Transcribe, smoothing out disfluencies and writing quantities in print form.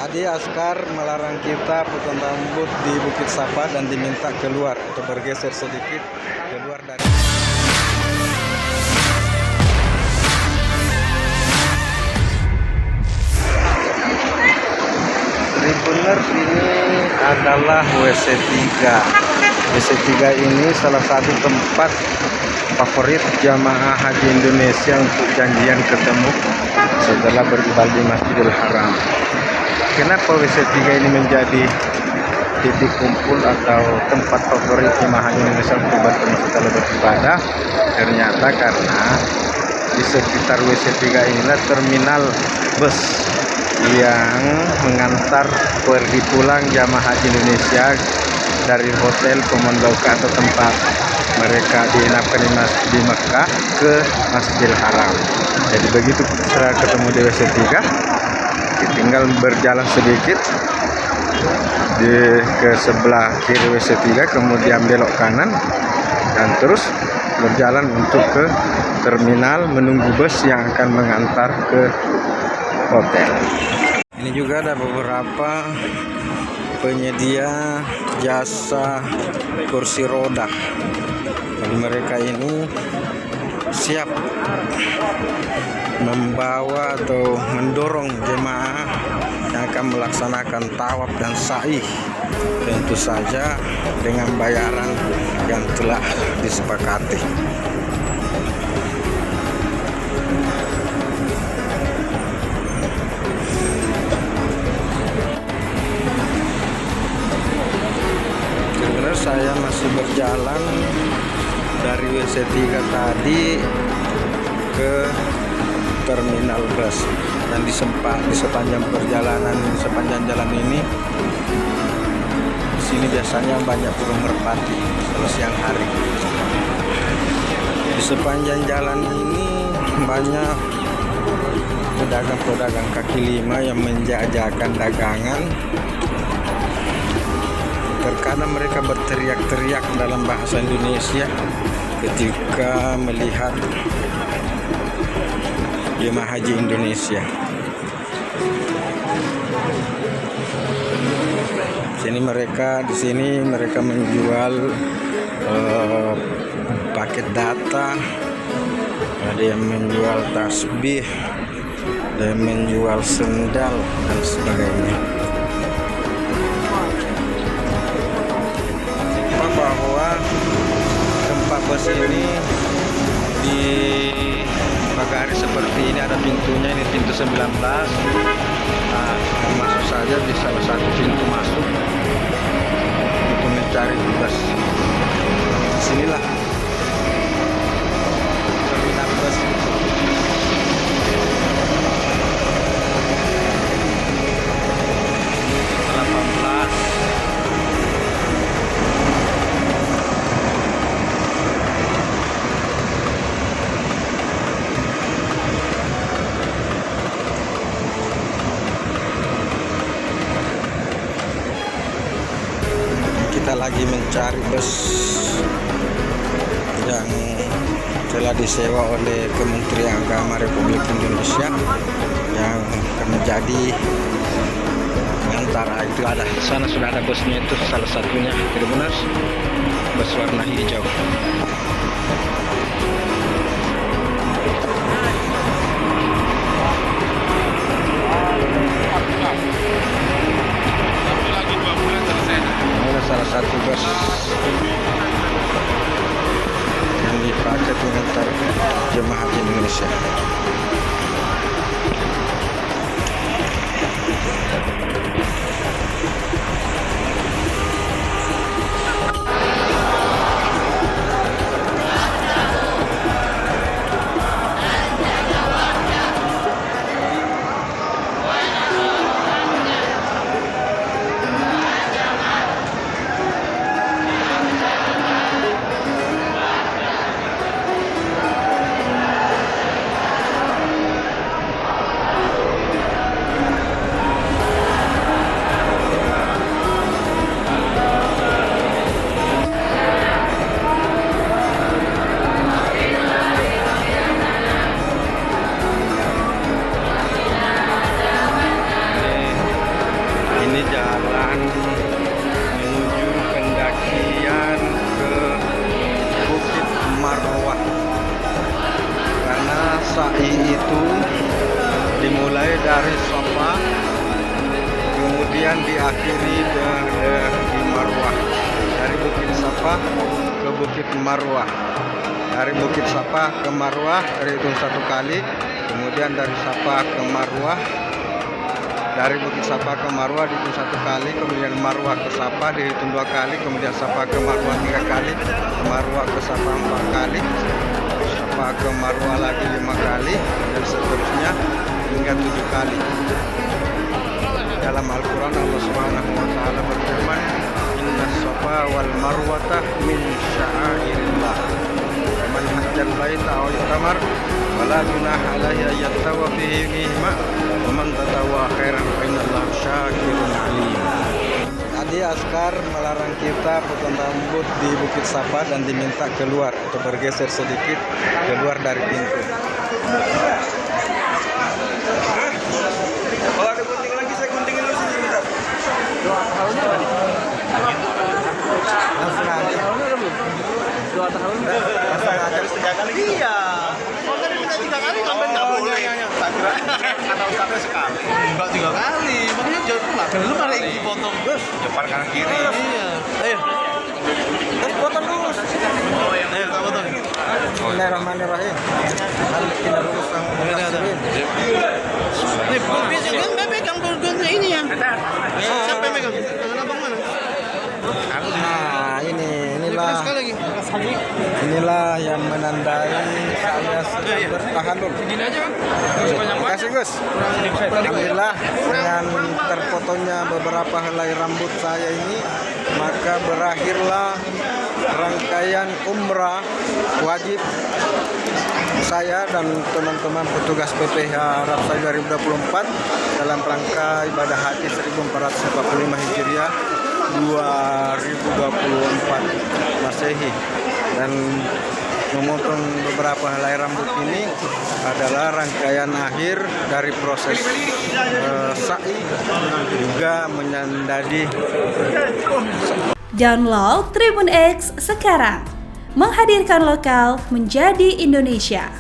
Adi Askar melarang kita potong rambut di Bukit Sapa dan diminta keluar atau bergeser sedikit keluar dari. Tribuners, ini adalah WC3. WC3 ini salah satu tempat favorit jamaah haji Indonesia untuk janjian ketemu setelah beribadah di Masjidil Haram. Kenapa WC3 ini menjadi titik kumpul atau tempat favorit jemaah haji Indonesia untuk bertemu setelah beribadah? Ternyata karena di sekitar WC3 inilah terminal bus yang mengantar pergi pulang jamaah haji Indonesia dari hotel Komandauka atau tempat mereka diinapkan di Mekah ke Masjidil Haram. Jadi begitu setelah ketemu di WC3, tinggal berjalan sedikit ke sebelah kiri WC3, kemudian belok kanan dan terus berjalan untuk ke terminal menunggu bus yang akan mengantar ke hotel. Ini juga ada beberapa penyedia jasa kursi roda. Jadi mereka ini siap membawa atau mendorong jemaah yang akan melaksanakan tawaf dan sa'i, tentu saja dengan bayaran yang telah disepakati. Saya masih berjalan dari WC3 tadi ke terminal bus, dan di sepanjang perjalanan sepanjang jalan ini, di sini biasanya banyak burung merpati kalau siang hari. Di sepanjang jalan ini banyak pedagang-pedagang kaki lima yang menjajakan dagangan. Terkadang mereka berteriak-teriak dalam bahasa Indonesia ketika melihat jemaah haji Indonesia. Di sini mereka menjual paket data, ada yang menjual tasbih, ada yang menjual sendal dan sebagainya. Bahwa tempat bus ini dibagari seperti ini, ada pintunya, ini pintu 19. Nah, masuk saja di salah satu pintu masuk untuk mencari bus. Disinilah terminal bus. Kita lagi mencari bus yang telah disewa oleh Kementerian Agama Republik Indonesia yang akan menjadi antara itu. Ada di sana sudah ada busnya, itu salah satunya Tribuners, bus warna hijau. Salah satu bus yang dipakai mengantar jemaah haji Indonesia. jalan menuju pendakian ke Bukit Marwah, karena sa'i itu dimulai dari Safa kemudian diakhiri di Marwah, dari Bukit Safa ke Bukit Marwah. Dari Bukit Safa ke Marwah terhitung 1 kali, kemudian dari Safa ke Marwah, dari Bukit Safa ke Marwah dihitung 1 kali, kemudian Marwah ke Safa dihitung 2 kali, kemudian Safa ke Marwah 3 kali, Marwah ke Safa 4 kali, Safa ke Marwah lagi 5 kali, dan seterusnya hingga 7 kali. Dalam Al-Quran Allah Subhanahu wa Ta'ala berfirman, Inna Safa wal Marwata min sya'airillah, man hajjal baita aw i'tamar wala junaha alaihi an yattawa fihima wa man tatawwa khairan fa innallaha syakirun alim. Tadi askar melarang kita potong rambut di Bukit Safa dan diminta keluar atau bergeser sedikit keluar dari pintu. Kalau ada gunting lagi, saya guntingin dulu sini bentar. Langsung aja. 2 tahun. Langsung aja 3 kali. Iya. Kalau tadi minta 3 kali, ngapain nggak boleh? Tak kira kata ustadznya sekali. Enggak 3 kali. Makanya jauh pula. Lu malah ikut dipotong. Depan kanan kiri. Iya. Ayo. Terus potong terus. Ayo, tak potong. Bismillahirrahmanirrahim. Kita lurus sama muhasirin. Nih, biasa kan pegang burgonnya ini ya. Siapa yang pegang? Abang mana? Nah, inilah yang menandai saya sedang bertahalul. Terima kasih Gus. Alhamdulillah dengan terpotongnya beberapa helai rambut saya ini, maka berakhirlah rangkaian umrah wajib saya dan teman-teman petugas PPH Arab Saudi 2024 dalam rangka ibadah haji 1445 Hijriah 2024 Masehi. Dan memotong beberapa helai rambut ini adalah rangkaian akhir dari proses sa'i, juga menyandadi. Download Tribun X sekarang, menghadirkan lokal menjadi Indonesia.